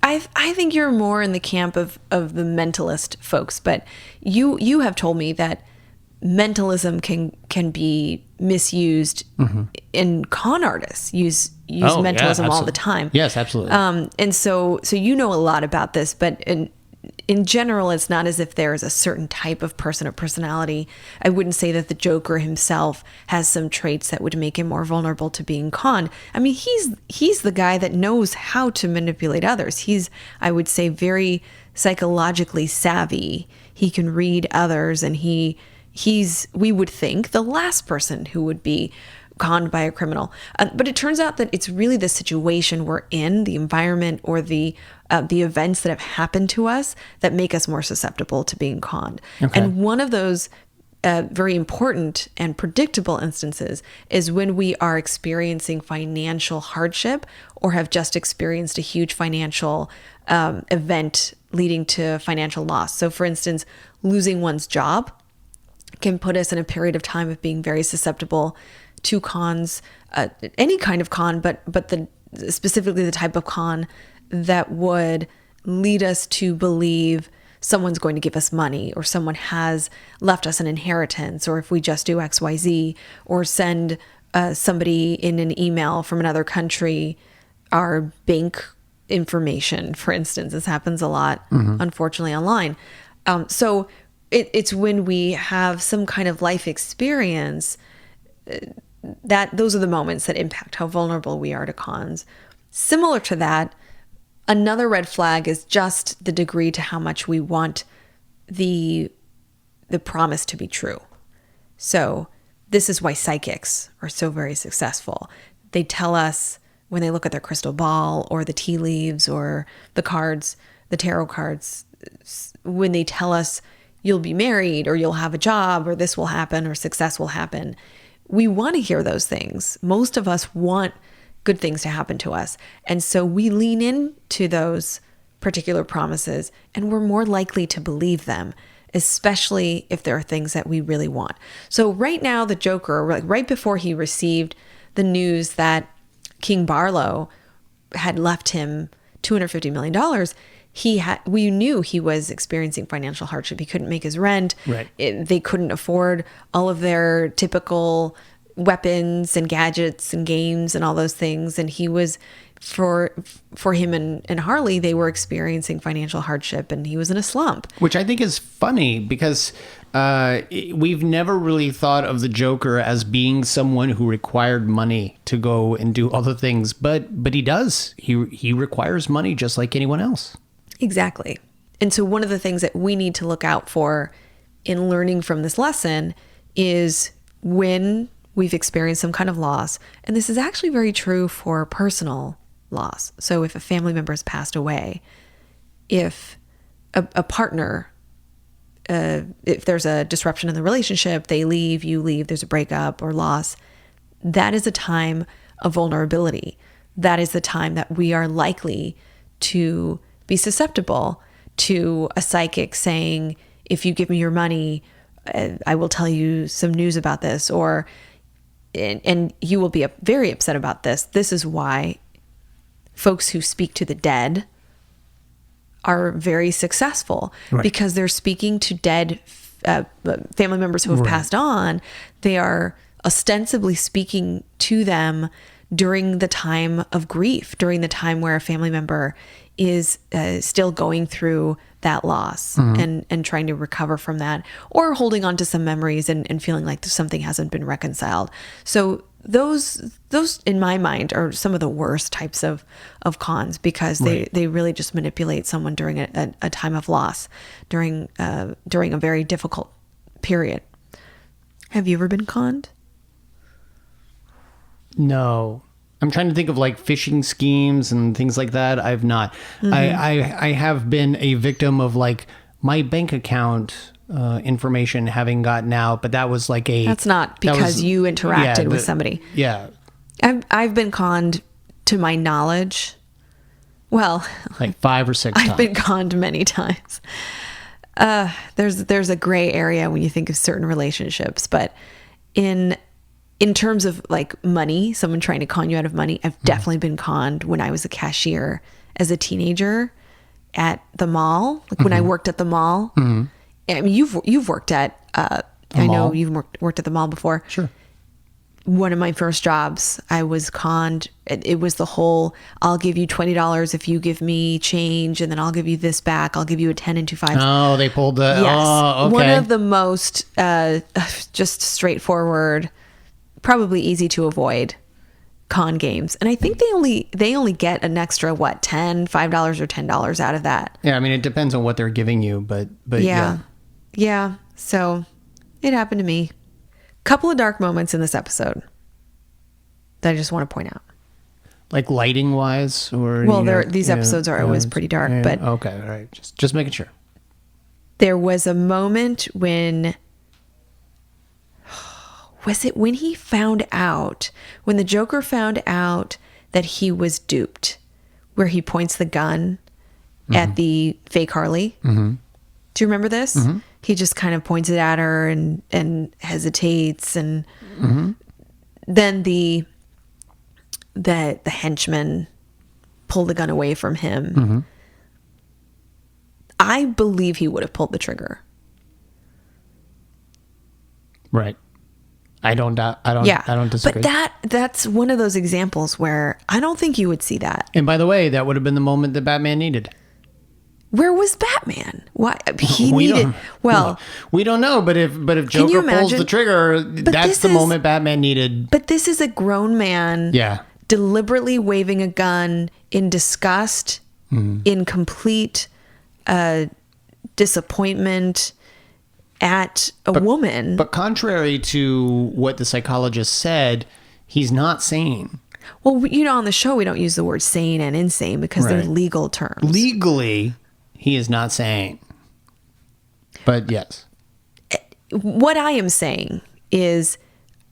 I think you're more in the camp of the mentalist folks, but you have told me that mentalism can be misused, and con artists use mentalism all the time. Yes, absolutely. And so you know a lot about this, but in general, it's not as if there is a certain type of person or personality. I wouldn't say that the Joker himself has some traits that would make him more vulnerable to being conned. I mean, he's the guy that knows how to manipulate others. He's, I would say, very psychologically savvy. He can read others, and he's, we would think, the last person who would be conned by a criminal. But it turns out that it's really the situation we're in, the environment, or the events that have happened to us that make us more susceptible to being conned. Okay. And one of those very important and predictable instances is when we are experiencing financial hardship or have just experienced a huge financial event leading to financial loss. So for instance, losing one's job can put us in a period of time of being very susceptible to cons, any kind of con, but specifically the type of con that would lead us to believe someone's going to give us money, or someone has left us an inheritance, or if we just do XYZ, or send somebody in an email from another country our bank information, for instance. This happens a lot, unfortunately, online. So it's when we have some kind of life experience that those are the moments that impact how vulnerable we are to cons. Similar to that, another red flag is just the degree to how much we want the promise to be true. So this is why psychics are so very successful. They tell us when they look at their crystal ball or the tea leaves or the cards, the tarot cards, when they tell us you'll be married or you'll have a job or this will happen or success will happen, we want to hear those things. Most of us want good things to happen to us. And so we lean into those particular promises, and we're more likely to believe them, especially if there are things that we really want. So right now, the Joker, right before he received the news that King Barlowe had left him $250 million, we knew he was experiencing financial hardship. He couldn't make his rent. Right. They couldn't afford all of their typical weapons and gadgets and games and all those things. And he was, for him and Harley, they were experiencing financial hardship, and he was in a slump. Which I think is funny because we've never really thought of the Joker as being someone who required money to go and do other things, but he does. He requires money just like anyone else. Exactly. And so one of the things that we need to look out for in learning from this lesson is when we've experienced some kind of loss, and this is actually very true for personal loss. So if a family member has passed away, if a partner, if there's a disruption in the relationship, they leave, you leave, there's a breakup or loss, that is a time of vulnerability. That is the time that we are likely to be susceptible to a psychic saying, if you give me your money, I will tell you some news about this, or and you will be very upset about this. This is why folks who speak to the dead are very successful, right? Because they're speaking to dead family members who have passed on. They are ostensibly speaking to them during the time of grief, during the time where a family member is still going through that loss and trying to recover from that, or holding on to some memories and feeling like something hasn't been reconciled. So those in my mind are some of the worst types of cons, because they really just manipulate someone during a time of loss, during a very difficult period. Have you ever been conned? No. I'm trying to think of like phishing schemes and things like that. I've not. I have been a victim of like my bank account information having gotten out, but that was like that's not because you interacted with somebody. Yeah. I've been conned, to my knowledge. Well, like 5 or 6 times. I've been conned many times. There's a gray area when you think of certain relationships, but in terms of like money, someone trying to con you out of money, I've definitely been conned when I was a cashier as a teenager at the mall. Like when I worked at the mall. I mean, you've worked at, I know you've worked at the mall before. Sure. one of my first jobs, I was conned. It was the whole, I'll give you $20 if you give me change, and then I'll give you this back. I'll give you a 10 and 2 5s. Oh, they pulled the... Yes. Oh, okay. One of the most just straightforward, probably easy to avoid con games. And I think they only get an extra, $5 or $10 out of that. Yeah, I mean, it depends on what they're giving you, but Yeah. Yeah. So it happened to me. Couple of dark moments in this episode that I just want to point out. Like lighting wise, or well, these episodes are always pretty dark, but okay, all right, just making sure. There was a moment when when he found out, when the Joker found out that he was duped, where he points the gun at the fake Harley. Mm-hmm. Do you remember this? Mm-hmm. He just kind of points it at her and hesitates, and then the henchmen pull the gun away from him. Mm-hmm. I believe he would have pulled the trigger. Right. I don't disagree. But that's one of those examples where I don't think you would see that. And by the way, that would have been the moment that Batman needed. Where was Batman? Why he we needed? Don't, well, we don't know. But if Joker pulls the trigger, that's the moment Batman needed. But this is a grown man, deliberately waving a gun in disgust, in complete disappointment at a woman. But contrary to what the psychologist said, he's not sane. Well, on the show we don't use the word sane and insane because they're legal terms. Legally, he is not sane. But yes. What I am saying is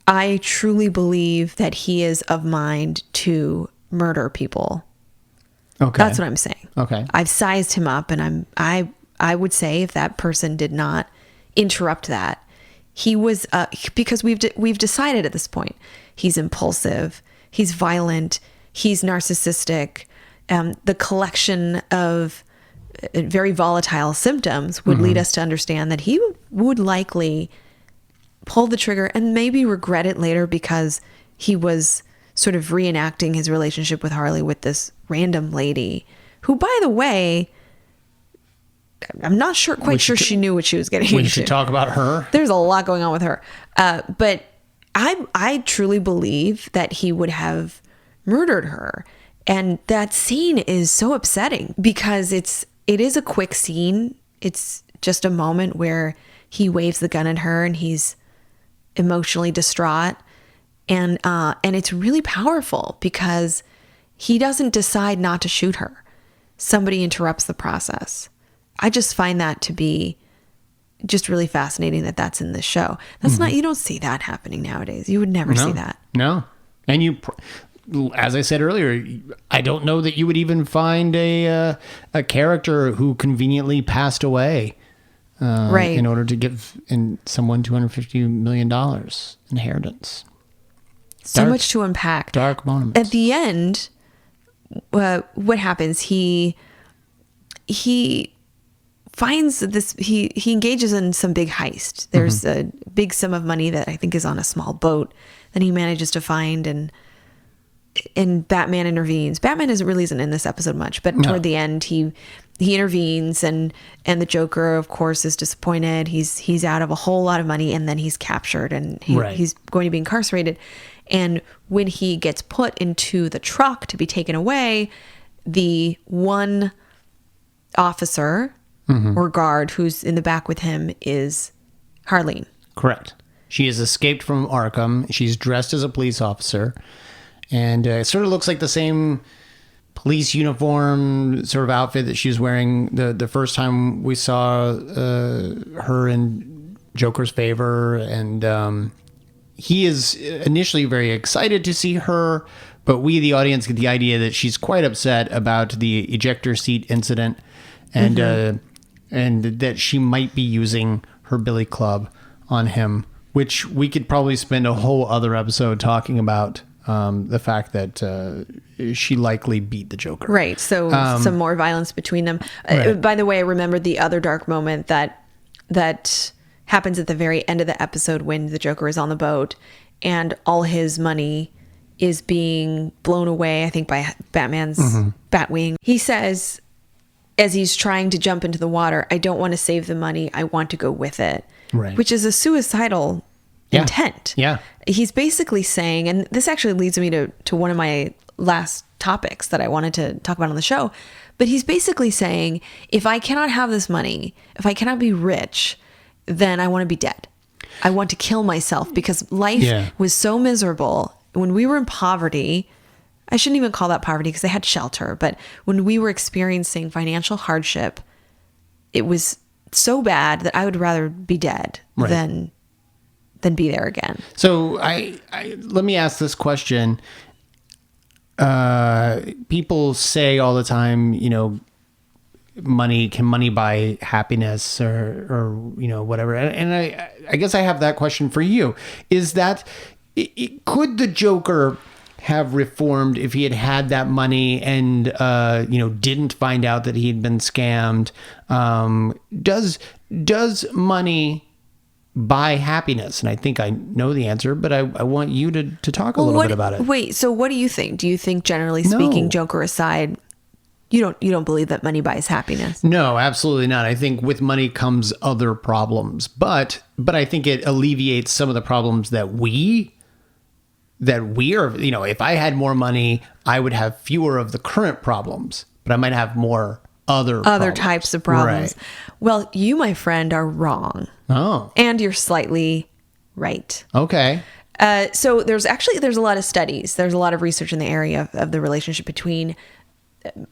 I truly believe that he is of mind to murder people. Okay. That's what I'm saying. Okay. I've sized him up, and I would say if that person did not interrupt that, he was because we've decided at this point he's impulsive, he's violent, he's narcissistic. The collection of very volatile symptoms would lead us to understand that he would likely pull the trigger and maybe regret it later because he was sort of reenacting his relationship with Harley with this random lady who, by the way, I'm not quite sure she knew what she was getting into. We should talk about her. There's a lot going on with her. But I truly believe that he would have murdered her. And that scene is so upsetting because it is a quick scene. It's just a moment where he waves the gun at her and he's emotionally distraught. And it's really powerful because he doesn't decide not to shoot her. Somebody interrupts the process. I just find that to be just really fascinating that that's in this show. That's not, you don't see that happening nowadays. You would never see that. No. And as I said earlier, I don't know that you would even find a character who conveniently passed away in order to give someone $250 million inheritance. So much to unpack. Dark moments. At the end, what happens? He finds this. He engages in some big heist. There's a big sum of money that I think is on a small boat that he manages to find, and Batman intervenes. Batman isn't in this episode much, but toward the end, he intervenes, and the Joker, of course, is disappointed. He's out of a whole lot of money, and then he's captured, and he's going to be incarcerated. And when he gets put into the truck to be taken away, the one officer or guard who's in the back with him is Harley. Correct. She has escaped from Arkham. She's dressed as a police officer. And it sort of looks like the same police uniform sort of outfit that she was wearing the first time we saw her in Joker's favor. And he is initially very excited to see her, but we, the audience, get the idea that she's quite upset about the ejector seat incident and that she might be using her billy club on him, which we could probably spend a whole other episode talking about. The fact that she likely beat the Joker. Right. So some more violence between them. Right. By the way, I remembered the other dark moment that happens at the very end of the episode when the Joker is on the boat, and and all his money is being blown away, I think, by Batman's Batwing. He says, as he's trying to jump into the water, I don't want to save the money. I want to go with it. Right. Which is a suicidal intent. Yeah. He's basically saying, and this actually leads me to one of my last topics that I wanted to talk about on the show, but he's basically saying, if I cannot have this money, if I cannot be rich, then I want to be dead. I want to kill myself because life was so miserable. When we were in poverty, I shouldn't even call that poverty because they had shelter, but when we were experiencing financial hardship, it was so bad that I would rather be dead than be there again. So I let me ask this question. People say all the time, can money buy happiness or whatever. And I guess I have that question for you. Is that could the Joker have reformed if he had that money and didn't find out that he had been scammed? Does money buy happiness? And I think I know the answer, but I want you to talk a little bit about it. Wait, so what do you think? Do you think, generally speaking, Joker aside, you don't believe that money buys happiness? No, absolutely not. I think with money comes other problems, but I think it alleviates some of the problems that we are, if I had more money, I would have fewer of the current problems, but I might have more other types of problems. Right. Well, you, my friend, are wrong. Oh. And you're slightly right. Okay. So there's a lot of studies. There's a lot of research in the area of the relationship between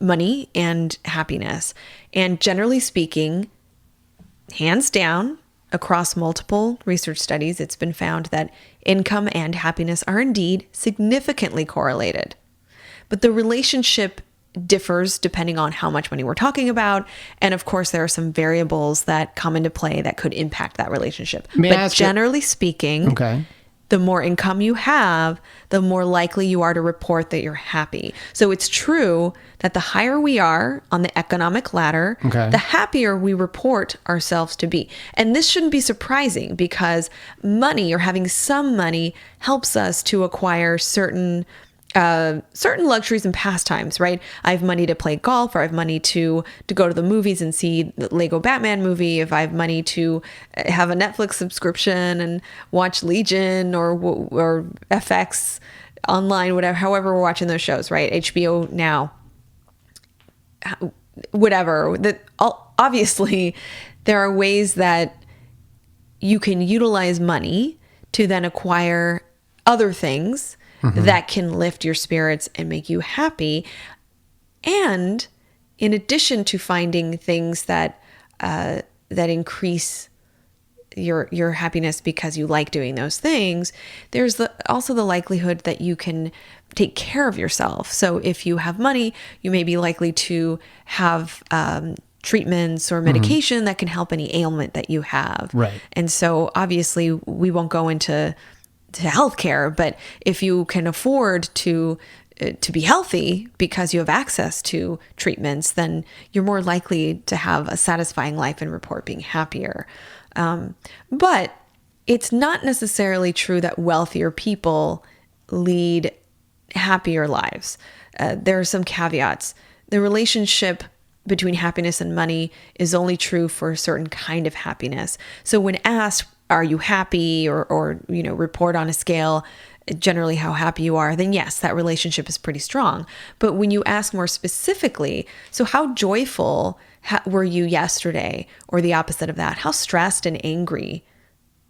money and happiness. And generally speaking, hands down, across multiple research studies, it's been found that income and happiness are indeed significantly correlated. But the relationship differs depending on how much money we're talking about. And of course, there are some variables that come into play that could impact that relationship. But generally speaking, the more income you have, the more likely you are to report that you're happy. So it's true that the higher we are on the economic ladder, the happier we report ourselves to be. And this shouldn't be surprising because money, or having some money, helps us to acquire certain luxuries and pastimes, right? I have money to play golf, or I have money to go to the movies and see the Lego Batman movie. If I have money to have a Netflix subscription and watch Legion or FX online, however we're watching those shows, right? HBO Now, whatever. Obviously, there are ways that you can utilize money to then acquire other things that can lift your spirits and make you happy. And in addition to finding things that increase your happiness because you like doing those things, there's also the likelihood that you can take care of yourself. So if you have money, you may be likely to have treatments or medication that can help any ailment that you have. Right. And so obviously we won't go into healthcare, but if you can afford to be healthy because you have access to treatments, then you're more likely to have a satisfying life and report being happier. But it's not necessarily true that wealthier people lead happier lives. There are some caveats. The relationship between happiness and money is only true for a certain kind of happiness. So when asked, are you happy, or report on a scale generally how happy you are, then yes, that relationship is pretty strong. But when you ask more specifically, so how joyful were you yesterday, or the opposite of that, how stressed and angry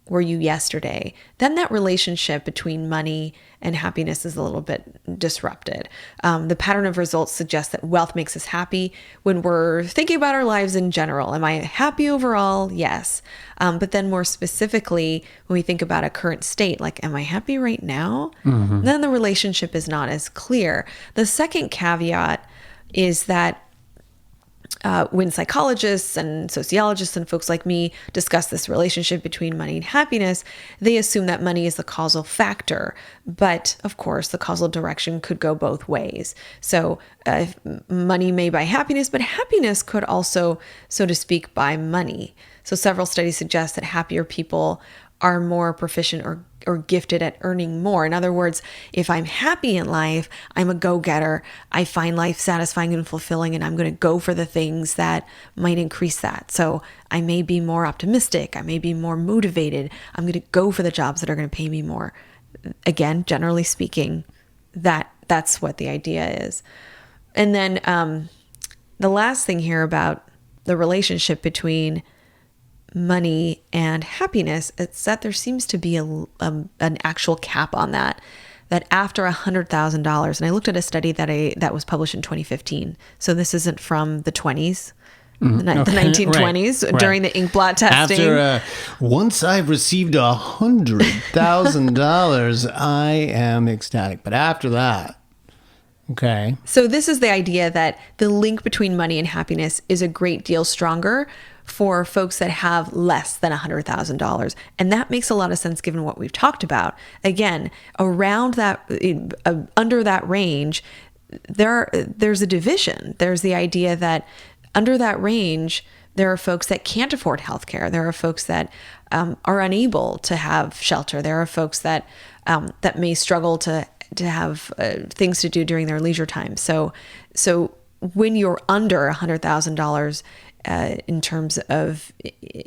were you yesterday, then that relationship between money and happiness is a little bit disrupted. The pattern of results suggests that wealth makes us happy when we're thinking about our lives in general. Am I happy overall? Yes. But then more specifically, when we think about a current state, like, am I happy right now? Then the relationship is not as clear. The second caveat is that when psychologists and sociologists and folks like me discuss this relationship between money and happiness, they assume that money is the causal factor. But of course, the causal direction could go both ways. So money may buy happiness, but happiness could also, so to speak, buy money. So several studies suggest that happier people are more proficient or gifted at earning more. In other words, if I'm happy in life, I'm a go-getter. I find life satisfying and fulfilling, and I'm going to go for the things that might increase that. So I may be more optimistic. I may be more motivated. I'm going to go for the jobs that are going to pay me more. Again, generally speaking, that's what the idea is. And then the last thing here about the relationship between money and happiness, it's that there seems to be an actual cap on that after $100,000, and I looked at a study that was published in 2015. So this isn't from the 20s. The 1920s, right. During the Inkblot testing. After once I've received $100,000, I am ecstatic. But after that, okay. So this is the idea that the link between money and happiness is a great deal stronger for folks that have less than $100,000. And that makes a lot of sense given what we've talked about. Again, around that, under that range, there's a division. There's the idea that under that range, there are folks that can't afford healthcare. There are folks that are unable to have shelter. There are folks that may struggle to have things to do during their leisure time. So when you're under $100,000 in terms of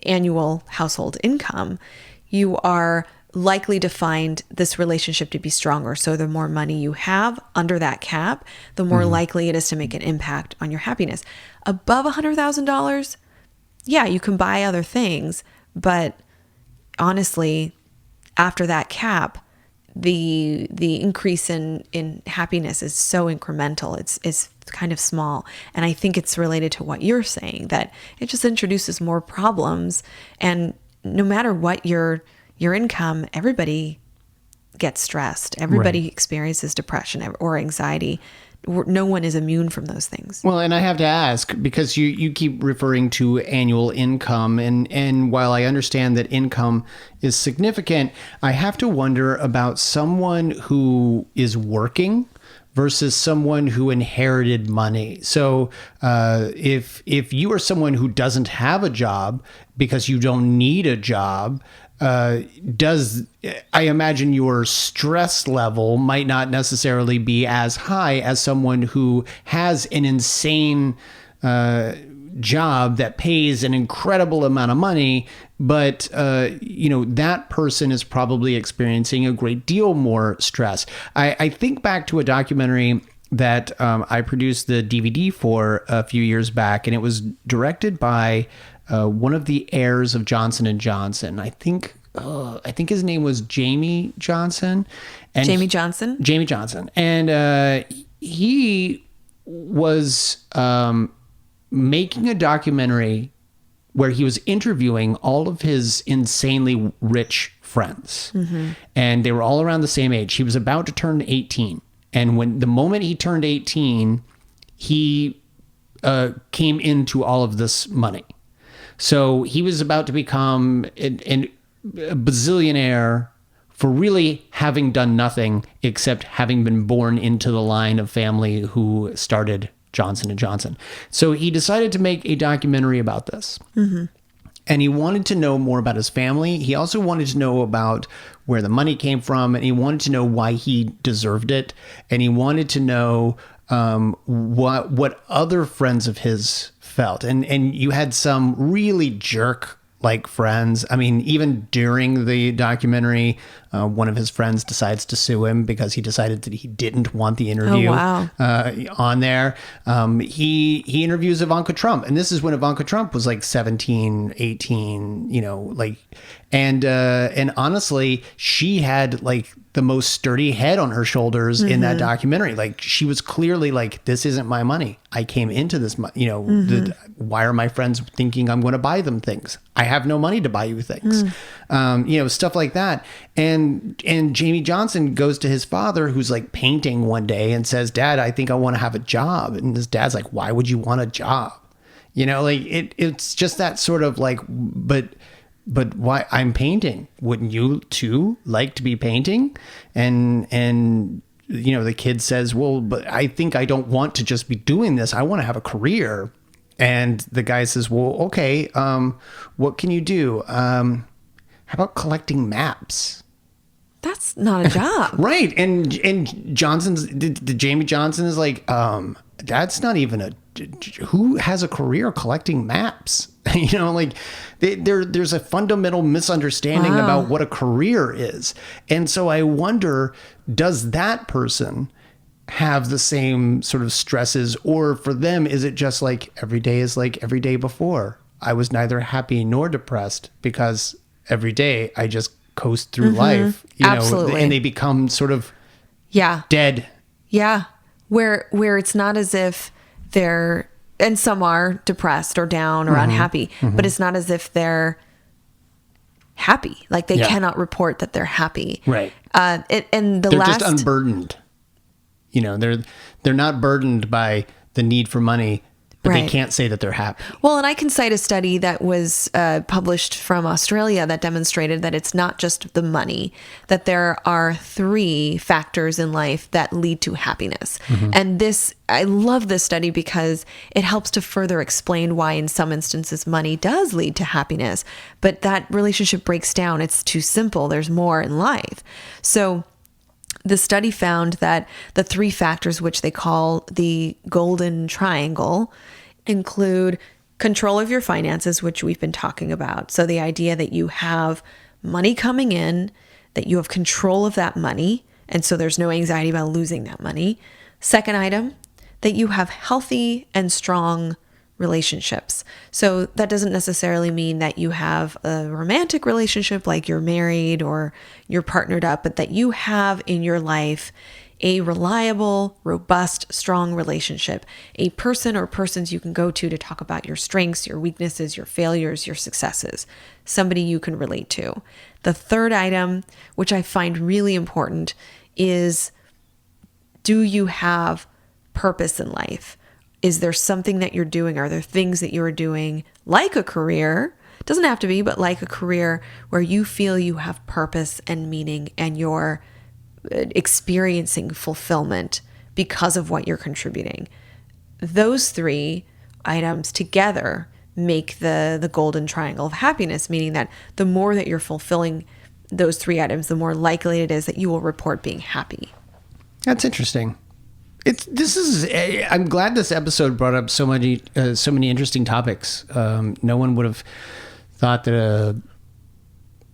annual household income, you are likely to find this relationship to be stronger. So the more money you have under that cap, the more likely it is to make an impact on your happiness. Above $100,000, yeah, you can buy other things, but honestly, after that cap, the increase in happiness is so incremental. It's kind of small. And I think it's related to what you're saying, that it just introduces more problems. And no matter what your income, everybody gets stressed. Everybody experiences depression or anxiety. No one is immune from those things. Well, and I have to ask, because you keep referring to annual income, and while I understand that income is significant, I have to wonder about someone who is working versus someone who inherited money. So if you are someone who doesn't have a job because you don't need a job, I imagine your stress level might not necessarily be as high as someone who has an insane job that pays an incredible amount of money, but that person is probably experiencing a great deal more stress. I think back to a documentary that I produced the DVD for a few years back, and it was directed by one of the heirs of Johnson & Johnson. I think his name was Jamie Johnson. And Jamie Johnson? Jamie Johnson. And he was making a documentary where he was interviewing all of his insanely rich friends. Mm-hmm. And they were all around the same age. He was about to turn 18. And the moment he turned 18, he came into all of this money. So he was about to become a bazillionaire for really having done nothing except having been born into the line of family who started Johnson & Johnson. So he decided to make a documentary about this. Mm-hmm. And he wanted to know more about his family. He also wanted to know about where the money came from, and he wanted to know why he deserved it. And he wanted to know what other friends of his felt. And you had some really jerk-like friends. I mean, even during the documentary, one of his friends decides to sue him because he decided that he didn't want the interview on there. He interviews Ivanka Trump, and this is when Ivanka Trump was like 17, 18, and honestly, she had like the most sturdy head on her shoulders in that documentary. Like, she was clearly like, this isn't my money. I came into this, why are my friends thinking I'm going to buy them things? I have no money to buy you things. Stuff like that. And Jamie Johnson goes to his father, who's like painting one day, and says, Dad, I think I want to have a job. And his dad's like, why would you want a job? It's just that sort of like, but why? I'm painting. Wouldn't you too like to be painting? And the kid says, well, but I think I don't want to just be doing this. I want to have a career. And the guy says, well, okay, what can you do? How how about collecting maps? That's not a job. Right. And Jamie Johnson is like, that's not even who has a career collecting maps? Like there's a fundamental misunderstanding about what a career is. And so I wonder, does that person have the same sort of stresses, or for them, is it just like every day is like every day before? I was neither happy nor depressed because every day I just coast through life, Absolutely. And they become sort of Yeah. dead. Yeah. Where it's not as if they're, and some are depressed or down or unhappy, but it's not as if they're happy. Like they cannot report that they're happy. Right. And They're just unburdened. They're not burdened by the need for money, but they can't say that they're happy. Well, and I can cite a study that was published from Australia that demonstrated that it's not just the money, that there are 3 factors in life that lead to happiness. And I love this study because it helps to further explain why in some instances money does lead to happiness, but that relationship breaks down. It's too simple. There's more in life. So the study found that the 3 factors, which they call the golden triangle, include control of your finances, which we've been talking about. So the idea that you have money coming in, that you have control of that money, and so there's no anxiety about losing that money. Second item, that you have healthy and strong relationships. So that doesn't necessarily mean that you have a romantic relationship like you're married or you're partnered up, but that you have in your life a reliable, robust, strong relationship, a person or persons you can go to talk about your strengths, your weaknesses, your failures, your successes, somebody you can relate to. The third item, which I find really important, is do you have purpose in life? Is there something that you're doing? Are there things that you're doing like a career? It doesn't have to be, but like a career where you feel you have purpose and meaning and you're experiencing fulfillment because of what you're contributing. Those 3 items together make the golden triangle of happiness, meaning that the more that you're fulfilling those 3 items, the more likely it is that you will report being happy. That's interesting. I'm glad this episode brought up so many interesting topics. No one would have thought that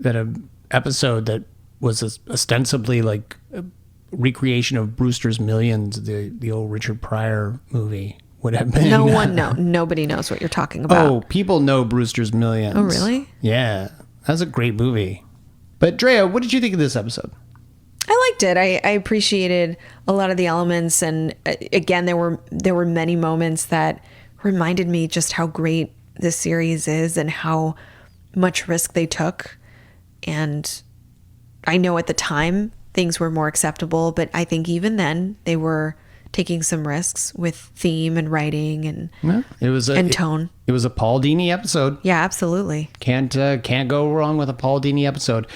a episode that was ostensibly like a recreation of Brewster's Millions, the old Richard Pryor movie, would have been. Nobody knows what you're talking about. Oh, people know Brewster's Millions. Oh, really? Yeah, that's a great movie. But Drea, what did you think of this episode? I liked it. I appreciated a lot of the elements, and again, there were many moments that reminded me just how great this series is and how much risk they took. And I know at the time things were more acceptable, but I think even then they were taking some risks with theme and writing and tone. It was a Paul Dini episode. Yeah, absolutely. Can't go wrong with a Paul Dini episode.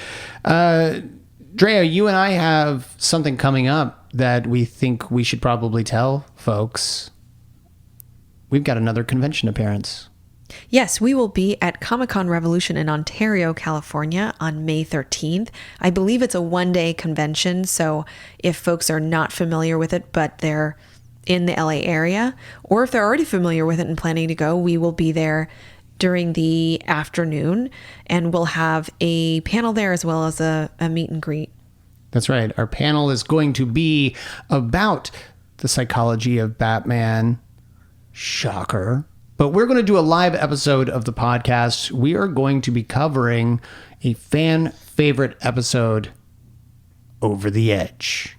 Drea, you and I have something coming up that we think we should probably tell folks. We've got another convention appearance. Yes, we will be at Comic-Con Revolution in Ontario, California on May 13th. I believe it's a one-day convention, so if folks are not familiar with it, but they're in the LA area, or if they're already familiar with it and planning to go, we will be there during the afternoon, and we'll have a panel there as well as a meet and greet. That's right. Our panel is going to be about the psychology of Batman. Shocker. But we're going to do a live episode of the podcast. We are going to be covering a fan favorite episode, Over the Edge.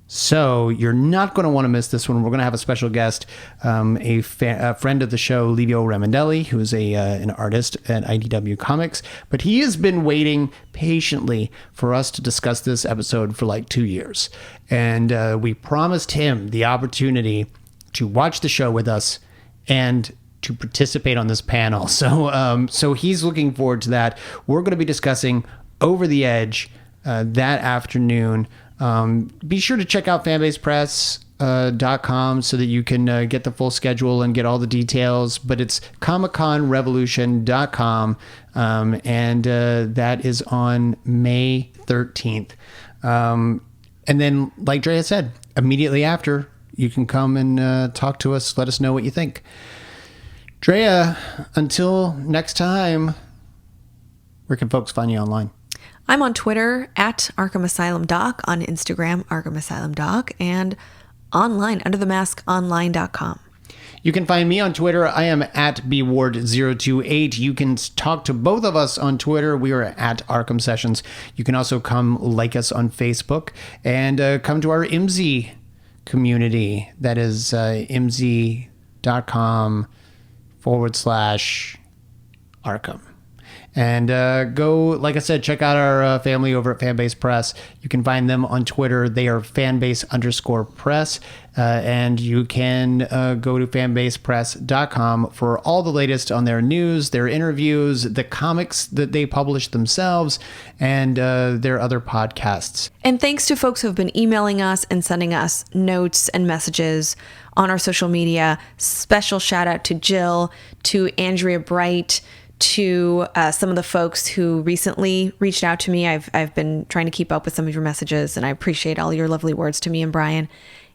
So you're not going to want to miss this one. We're going to have a special guest, a friend of the show, Livio Ramondelli, who is an artist at IDW Comics. But he has been waiting patiently for us to discuss this episode for like 2 years. And we promised him the opportunity to watch the show with us and to participate on this panel. So he's looking forward to that. We're going to be discussing Over the Edge that afternoon. Be sure to check out Fanbase Press comicconrevolution.com so that you can get the full schedule and get all the details. But it's comicconrevolution.com, and that is on May 13th. And then, like Drea said, immediately after, you can come and talk to us. Let us know what you think. Drea, until next time, where can folks find you online? I'm on Twitter at Arkham Asylum Doc, on Instagram, Arkham Asylum Doc, and online, underthemaskonline.com. You can find me on Twitter. I am at bward028. You can talk to both of us on Twitter. We are at Arkham Sessions. You can also come like us on Facebook and come to our IMSI community. That is imzi.com/Arkham. And go, like I said, check out our family over at Fanbase Press. You can find them on Twitter. They are fanbase_press. And you can go to fanbasepress.com for all the latest on their news, their interviews, the comics that they publish themselves, and their other podcasts. And thanks to folks who have been emailing us and sending us notes and messages on our social media. Special shout out to Jill, to Andrea Bright, to some of the folks who recently reached out to me. I've been trying to keep up with some of your messages, and I appreciate all your lovely words to me and Brian.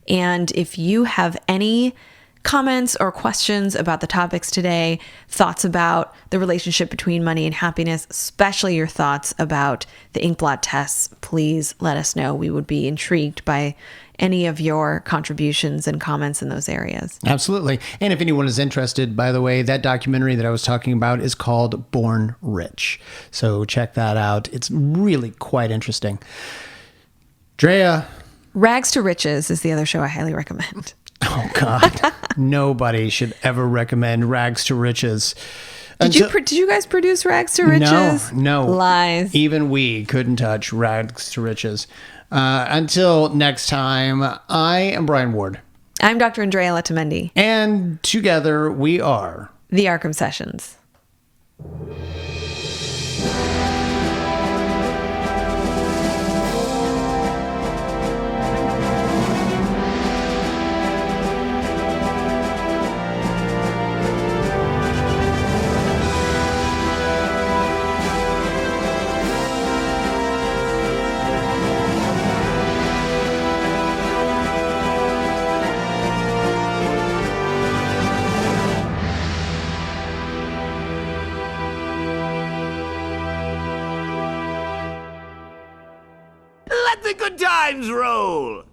And if you have any comments or questions about the topics today, thoughts about the relationship between money and happiness, especially your thoughts about the Inkblot tests, please let us know. We would be intrigued by any of your contributions and comments in those areas. Absolutely. And if anyone is interested, by the way, that documentary that I was talking about is called Born Rich. So check that out. It's really quite interesting. Drea. Rags to Riches is the other show I highly recommend. Oh, God. Nobody should ever recommend Rags to Riches. Did you guys produce Rags to Riches? No. Lies. Even we couldn't touch Rags to Riches. Until next time, I am Brian Ward. I'm Dr. Andrea Letamendi. And together we are the Arkham Sessions. Let the good times roll!